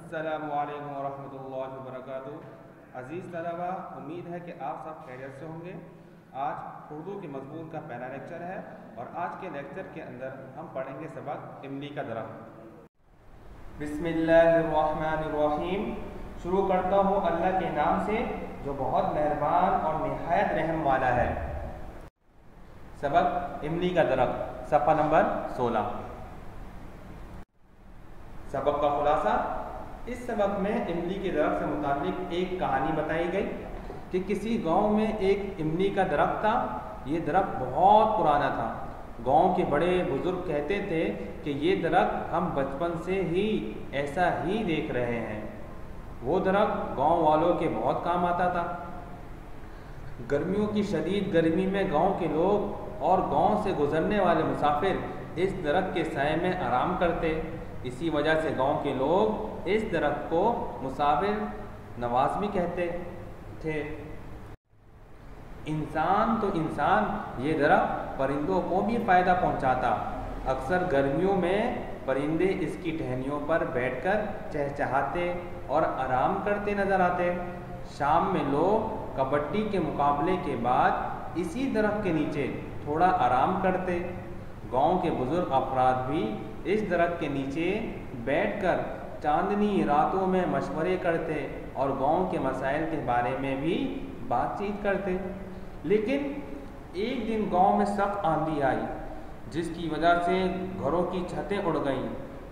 अस्सलामुअलैकुम वरहमतुल्लाहि वबरकातुहू। अज़ीज़ तलबा, उम्मीद है कि आप सब खैरियत से होंगे। आज उर्दू के मज़मून का पहला लेक्चर है और आज के लेक्चर के अंदर हम पढ़ेंगे सबक इमली का दरख्त। बिस्मिल्लाहिर्रहमानिर्रहीम। शुरू करता हूँ अल्लाह के नाम से जो बहुत मेहरबान और निहायत रहम वाला है। सबक इमली का दरख्त, सफ़ा नंबर 16। सबक का खुलासा। इस सबक में इमली के दरख्त से मुताल्लिक एक कहानी बताई गई कि किसी गांव में एक इमली का दरख्त था। ये दरख्त बहुत पुराना था। गांव के बड़े बुजुर्ग कहते थे कि ये दरख्त हम बचपन से ही ऐसा ही देख रहे हैं। वो दरख्त गांव वालों के बहुत काम आता था। गर्मियों की शदीद गर्मी में गांव के लोग और गांव से गुजरने वाले मुसाफिर इस दरख्त के साए में आराम करते। इसी वजह से गांव के लोग इस दरख्त को मुसाफिर नवाज भी कहते थे। इंसान तो इंसान, ये दरख्त परिंदों को भी फ़ायदा पहुंचाता। अक्सर गर्मियों में परिंदे इसकी टहनियों पर बैठकर चहचहाते और आराम करते नजर आते। शाम में लोग कबड्डी के मुकाबले के बाद इसी दरख्त के नीचे थोड़ा आराम करते। गांव के बुजुर्ग अफराद भी इस दरख्त के नीचे बैठकर चांदनी रातों में मशवरे करते और गांव के मसाइल के बारे में भी बातचीत करते। लेकिन एक दिन गांव में सख्त आंधी आई, जिसकी वजह से घरों की छतें उड़ गईं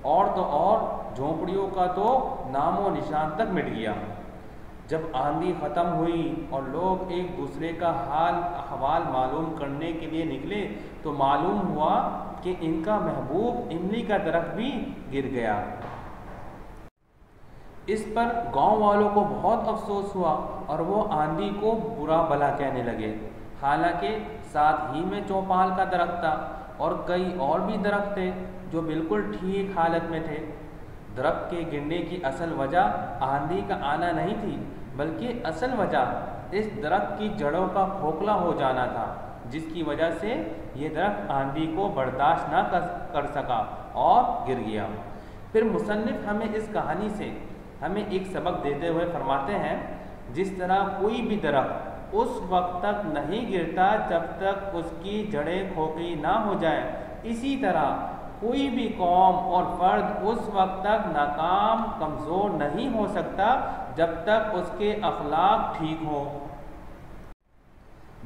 और तो और झोंपड़ियों का तो नामो निशान तक मिट गया। जब आंधी ख़त्म हुई और लोग एक दूसरे का हाल अहवाल मालूम करने के लिए निकले तो मालूम हुआ कि इनका महबूब इमली का दरख्त भी गिर गया। इस पर गांव वालों को बहुत अफसोस हुआ और वो आंधी को बुरा भला कहने लगे। हालांकि साथ ही में चौपाल का दरख्त था और कई और भी दरख्त थे जो बिल्कुल ठीक हालत में थे। दरख्त के गिरने की असल वजह आंधी का आना नहीं थी, बल्कि असल वजह इस दरख्त की जड़ों का खोखला हो जाना था, जिसकी वजह से ये दरख्त आंधी को बर्दाश्त ना कर सका और गिर गया। फिर मुसन्निफ हमें इस कहानी से हमें एक सबक देते हुए फरमाते हैं, जिस तरह कोई भी दरख्त उस वक्त तक नहीं गिरता जब तक उसकी जड़ें खोखली ना हो जाए, इसी तरह कोई भी कौम और फर्द उस वक्त तक नाकाम कमज़ोर नहीं हो सकता जब तक उसके अखलाक ठीक हो।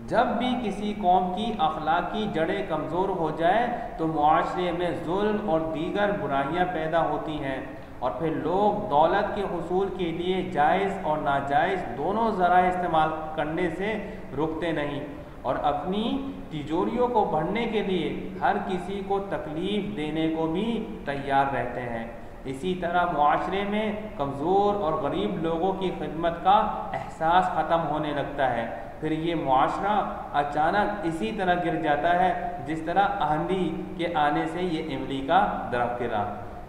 जब भी किसी कौम की अखलाकी जड़ें कमज़ोर हो जाए तो मुआशरे में जुल्म और दीगर बुराइयां पैदा होती हैं और फिर लोग दौलत के हुसूल के लिए जायज़ और नाजायज़ दोनों ज़राए इस्तेमाल करने से रुकते नहीं और अपनी तिजोरियों को भरने के लिए हर किसी को तकलीफ़ देने को भी तैयार रहते हैं। इसी तरह मुआशरे में कमज़ोर और गरीब लोगों की खिदमत का एहसास ख़त्म होने लगता है। फिर ये मुआशरा अचानक इसी तरह गिर जाता है जिस तरह आंधी के आने से ये इमली का दरख्त गिरा।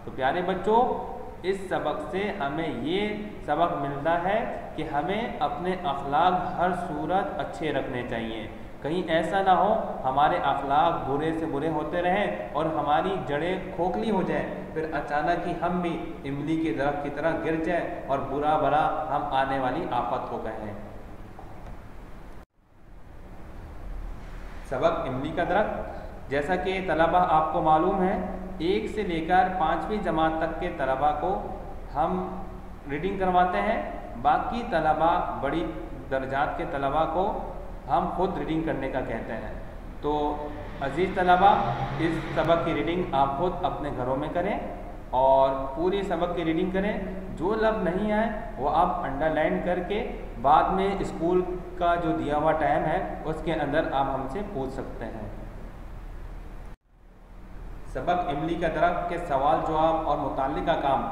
तो प्यारे बच्चों, इस सबक से हमें ये सबक मिलता है कि हमें अपने अखलाक हर सूरत अच्छे रखने चाहिए। कहीं ऐसा ना हो हमारे अखलाक बुरे से बुरे होते रहें और हमारी जड़ें खोखली हो जाए, फिर अचानक ही हम भी इमली के दरख्त की तरह गिर जाए और बुरा भला हम आने वाली आफत को कहें। सबक इमली का दरख्त। जैसा कि तलबा आपको मालूम है, 1 से लेकर 5वीं जमात तक के तलबा को हम रीडिंग करवाते हैं। बाकी तलबा बड़ी दर्जात के तलबा को हम खुद रीडिंग करने का कहते हैं। तो अज़ीज़ तलबा, इस सबक की रीडिंग आप खुद अपने घरों में करें और पूरे सबक की रीडिंग करें। जो लफ्ज़ नहीं आए वो आप अंडरलाइन करके बाद में स्कूल का जो दिया हुआ टाइम है उसके अंदर आप हमसे पूछ सकते हैं। सबक इमली का दरख्त के सवाल जवाब और मुताल्लिका काम,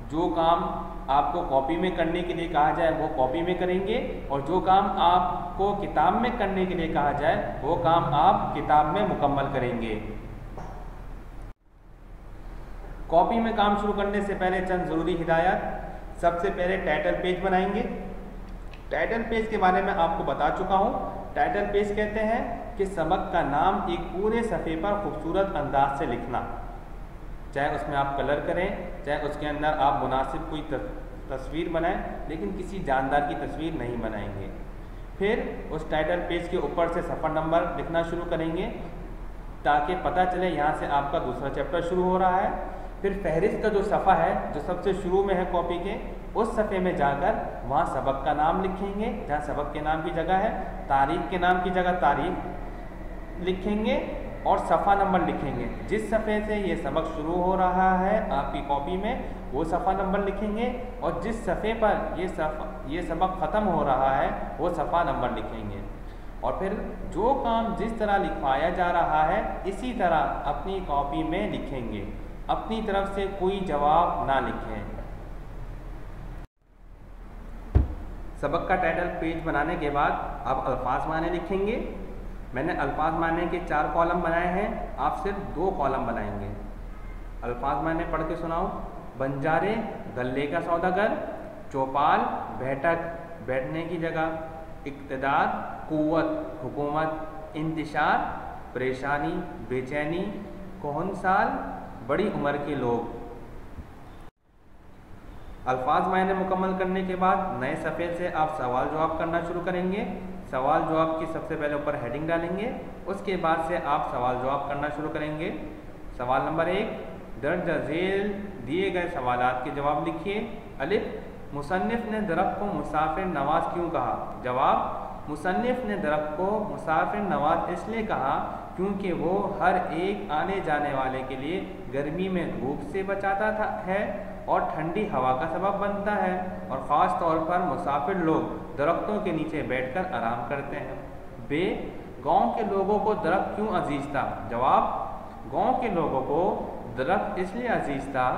जो काम आपको कॉपी में करने के लिए कहा जाए वो कॉपी में करेंगे और जो काम आपको किताब में करने के लिए कहा जाए वो काम आप किताब में मुकम्मल करेंगे। कॉपी में काम शुरू करने से पहले चंद ज़रूरी हिदायत। सबसे पहले टाइटल पेज बनाएंगे। टाइटल पेज के बारे में आपको बता चुका हूँ। टाइटल पेज कहते हैं कि सबक का नाम एक पूरे सफ़े पर खूबसूरत अंदाज से लिखना। चाहे उसमें आप कलर करें, चाहे उसके अंदर आप मुनासिब कोई तस्वीर बनाएं, लेकिन किसी जानदार की तस्वीर नहीं बनाएंगे। फिर उस टाइटल पेज के ऊपर से सफ़र नंबर लिखना शुरू करेंगे ताकि पता चले यहाँ से आपका दूसरा चैप्टर शुरू हो रहा है। फिर फहरिस्त का जो सफ़ा है जो सबसे शुरू में है कॉपी के, उस सफ़े में जाकर वहाँ सबक का नाम लिखेंगे, जहाँ सबक के नाम की जगह है, तारीख के नाम की जगह तारीख लिखेंगे और सफ़ा नंबर लिखेंगे। जिस सफ़े से ये सबक शुरू हो रहा है आपकी कॉपी में वो सफ़ा नंबर लिखेंगे, और जिस सफ़े पर ये सबक ख़त्म हो रहा है वो सफ़ा नंबर लिखेंगे। और फिर जो काम जिस तरह लिखवाया जा रहा है इसी तरह अपनी कॉपी में लिखेंगे, अपनी तरफ से कोई जवाब ना लिखें। सबक का टाइटल पेज बनाने के बाद आप अल्फाज माने लिखेंगे। मैंने अल्फाज माने के 4 कॉलम बनाए हैं, आप सिर्फ 2 कॉलम बनाएंगे। अल्फाज माने पढ़ के सुनाओ। बंजारे गले का सौदागर, चौपाल बैठक बैठने की जगह, इक़्तिदार क़ुव्वत हुकूमत, इंतिशार परेशानी बेचैनी, कोहनसाल बड़ी उम्र के लोग। अल्फाज मायने मुकम्मल करने के बाद नए सफ़े से आप सवाल जवाब करना शुरू करेंगे। सवाल जवाब की सबसे पहले ऊपर हेडिंग डालेंगे, उसके बाद से आप सवाल जवाब करना शुरू करेंगे। सवाल नंबर 1, दर्ज झेल दिए गए सवालात के जवाब लिखिए। अलिफ, मुसन्निफ़ ने दरख्त को मुसाफिर नवाज क्यों कहा? जवाब, मुसन्निफ़ ने दरख्त को मुसाफिर नवाज इसलिए कहा क्योंकि वो हर एक आने जाने वाले के लिए गर्मी में धूप से बचाता है और ठंडी हवा का सबब बनता है, और ख़ास तौर पर मुसाफिर लोग दरख्तों के नीचे बैठकर आराम करते हैं। बे, गांव के लोगों को दरख्त क्यों अजीज़ था? जवाब, गांव के लोगों को दरख्त इसलिए अजीज़ था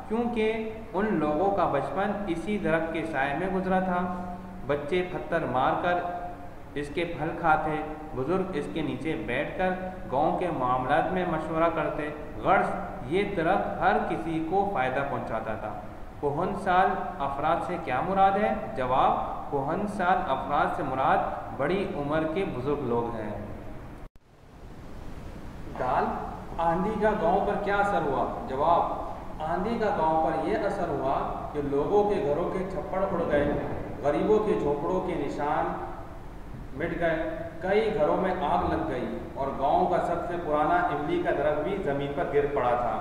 क्योंकि उन लोगों का बचपन इसी दरख्त के साए में गुजरा था। बच्चे पत्थर मारकर इसके फल खाते, बुजुर्ग इसके नीचे बैठकर गांव के मामलात में मशवरा करते। गर्ज ये दरख्त हर किसी को फ़ायदा पहुंचाता था। कोहनसाल अफराद से क्या मुराद है? जवाब, कोहनसाल अफराद से मुराद बड़ी उम्र के बुजुर्ग लोग हैं। दाल, आंधी का गांव पर क्या असर हुआ? जवाब, आंधी का गांव पर यह असर हुआ कि लोगों के घरों के छप्पड़ उड़ गए, गरीबों के झोंपड़ों के निशान मिट गए, कई घरों में आग लग गई और गांव का सबसे पुराना इमली का दरख्त भी ज़मीन पर गिर पड़ा था।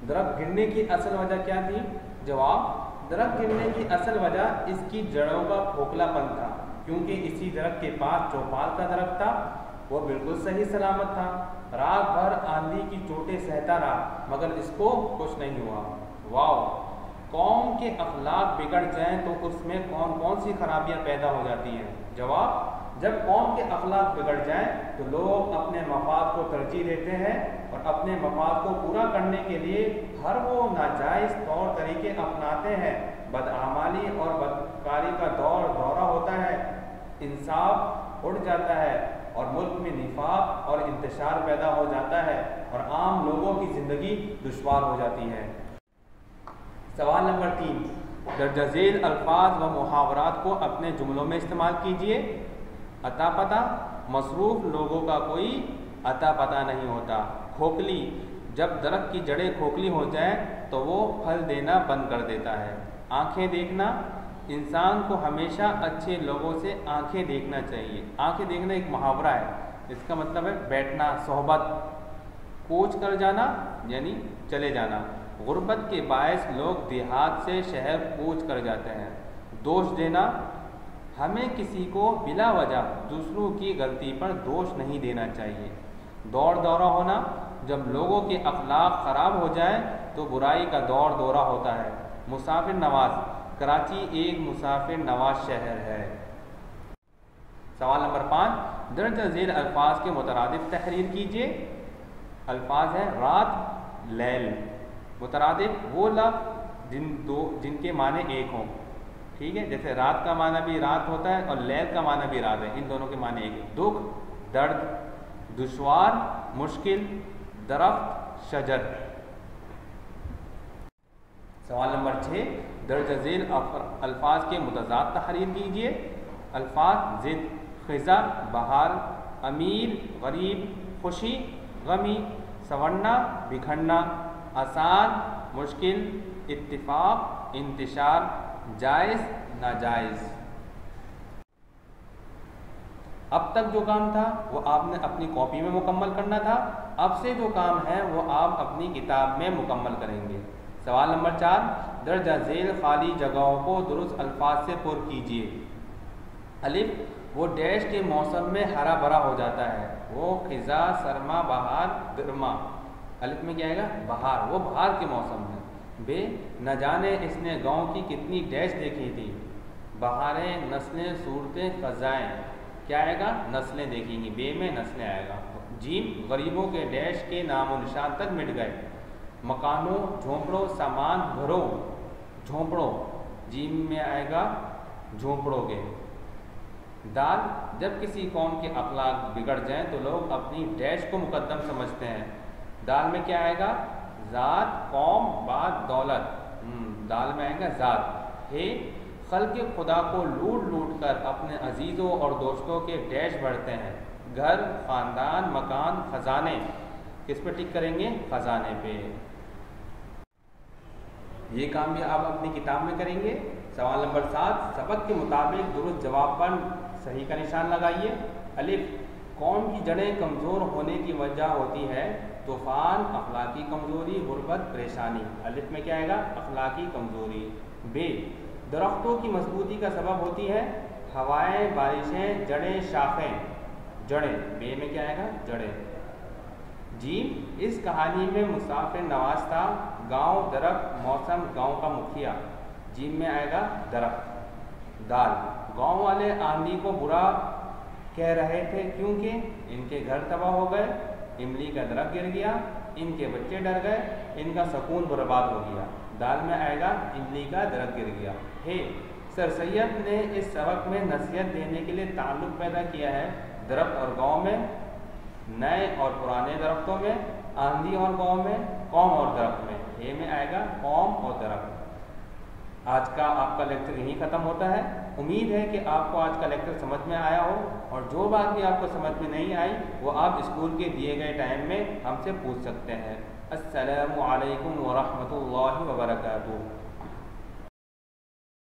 दरख्त गिरने की असल वजह क्या थी? जवाब, दरख्त गिरने की असल वजह इसकी जड़ों का खोखलापन था, क्योंकि इसी दरख्त के पास चौपाल का दरख्त था, वो बिल्कुल सही सलामत था। रात भर आंधी की चोटें सहता रहा मगर इसको कुछ नहीं हुआ। वाओ, कौम के अखलाक बिगड़ जाएं तो उसमें कौन कौन सी खराबियां पैदा हो जाती हैं? जवाब, जब कौम के अखलाक बिगड़ जाएं तो लोग अपने मफाद को तरजीह देते हैं और अपने मफाद को पूरा करने के लिए हर वो नाजायज़ तौर तरीके अपनाते हैं। बदआमाली और बदकारी का दौरा होता है, इंसाफ उड़ जाता है और मुल्क में निफाक और इंतशार पैदा हो जाता है और आम लोगों की ज़िंदगी दुश्वार हो जाती है। सवाल नंबर 3, दर्ज झेल अल्फाज व मुहावरात को अपने जुमलों में इस्तेमाल कीजिए। अता पता, मसरूफ़ लोगों का कोई अता पता नहीं होता। खोखली, जब दरख्त की जड़ें खोखली हो जाएं तो वो फल देना बंद कर देता है। आँखें देखना, इंसान को हमेशा अच्छे लोगों से आँखें देखना चाहिए। आँखें देखना एक मुहावरा है, इसका मतलब है बैठना, सोहबत। कूच कर जाना यानी चले जाना। गुर्बत के बायस लोग देहात से शहर कूच कर जाते हैं। दोष देना, हमें किसी को बिला वजह दूसरों की गलती पर दोष नहीं देना चाहिए। दौड़ दौरा होना, जब लोगों के अखलाक ख़राब हो जाए तो बुराई का दौर दौरा होता है। मुसाफिर नवाज, कराची एक मुसाफिर नवाज शहर है। सवाल नंबर 5, दर्ज झेल अल्फाज के मुतरादिफ तहरीर कीजिए। अल्फाज है रात, लैल। मुतरादिफ वो लफ्ज़ जिनके माने एक हों। ठीक है, जैसे रात का माना भी रात होता है और लैल का माना भी रात है, इन दोनों के माने एक है। दुख, दर्द, दुश्वार, मुश्किल, दरख्त, शजर। सवाल नंबर 6, दर्ज झेल अल्फाज के मुतज़ाद तहरीर कीजिए। अल्फाज ज़िद, ख़िज़ा, बहार, अमीर, गरीब, खुशी, गमी, सवरना, बिखरना, आसान, मुश्किल, इत्तिफाक, इंतिशार, जायज़, नाजायज़। अब तक जो काम था वो आपने अपनी कॉपी में मुकम्मल करना था। अब से जो काम है वो आप अपनी किताब में मुकम्मल करेंगे। सवाल नंबर 4, दर्ज झेल खाली जगहों को दुरुस्त अल्फाज से पुर कीजिए। अलिफ, वो डैश के मौसम में हरा भरा हो जाता है। वो खिज़ा, सरमा, बहार, गर्मा। अलिफ में क्या आएगा? बहार, वो बहार के मौसम में। बे, न जाने इसने गाँव की कितनी डैश देखी थी। बहारें, नस्लें, सूरतें, ख़ज़ाएँ, क्या आएगा? नस्लें देखेंगी। बे में नस्लें आएगा। जीम, गरीबों के डैश के नामो निशान तक मिट गए। मकानों, झोंपड़ों, सामान, घरों, झोंपड़ों, जीम में आएगा झोंपड़ों के। दाल, जब किसी कौम के अखलाक बिगड़ जाएं तो लोग अपनी डैश को मुकद्दम समझते हैं। दाल में क्या आएगा? ज़ात, कौम, बाद, दौलत। दाल में आएगा ज़ात। हे, खल्क़ खुदा को लूट लूट कर अपने अजीज़ों और दोस्तों के डैश बढ़ते हैं। घर, ख़ानदान, मकान, ख़जाने, किस पे टिक करेंगे? ख़जाने पे। ये काम भी आप अपनी किताब में करेंगे। सवाल नंबर 7, सबक के मुताबिक दुरुस्त जवाब पर सही का निशान लगाइए। अलिफ, कौम की जड़ें कमज़ोर होने की वजह होती है तूफ़ान, अखलाकी कमज़ोरी, गुर्बत, परेशानी। अलिफ में क्या आएगा? अखलाकी कमज़ोरी। बे, दरख्तों की मजबूती का सबब होती है हवाएं, बारिशें, जड़ें, शाखें, जड़ें। बे में क्या आएगा? जड़ें। जीम, इस कहानी में मुसाफिर नवाज था। गाँव, दरख्त, मौसम, गाँव का मुखिया। जीम में आएगा दरख्त। दाल, गाँव वाले आंधी को बुरा कह रहे थे क्योंकि इनके घर तबाह हो गए। इमली का दरख्त गिर गया, इनके बच्चे डर गए, इनका सुकून बर्बाद हो गया। दाल में आएगा इमली का दरख्त गिर गया। हे, सर सैयद ने इस सबक में नसीहत देने के लिए ताल्लुक़ पैदा किया है दरख्त और गाँव में, नए और पुराने दरख्तों में, आंधी और गाँव में, कौम और दरख्त में। हे में आएगा कौम और दरख्त। आज का आपका लेक्चर यहीं ख़त्म होता है। उम्मीद है कि आपको आज का लेक्चर समझ में आया हो, और जो बात भी आपको समझ में नहीं आई वो आप स्कूल के दिए गए टाइम में हमसे पूछ सकते हैं। अस्सलामु अलैकुम व रहमतुल्लाहि व बरकातुहू।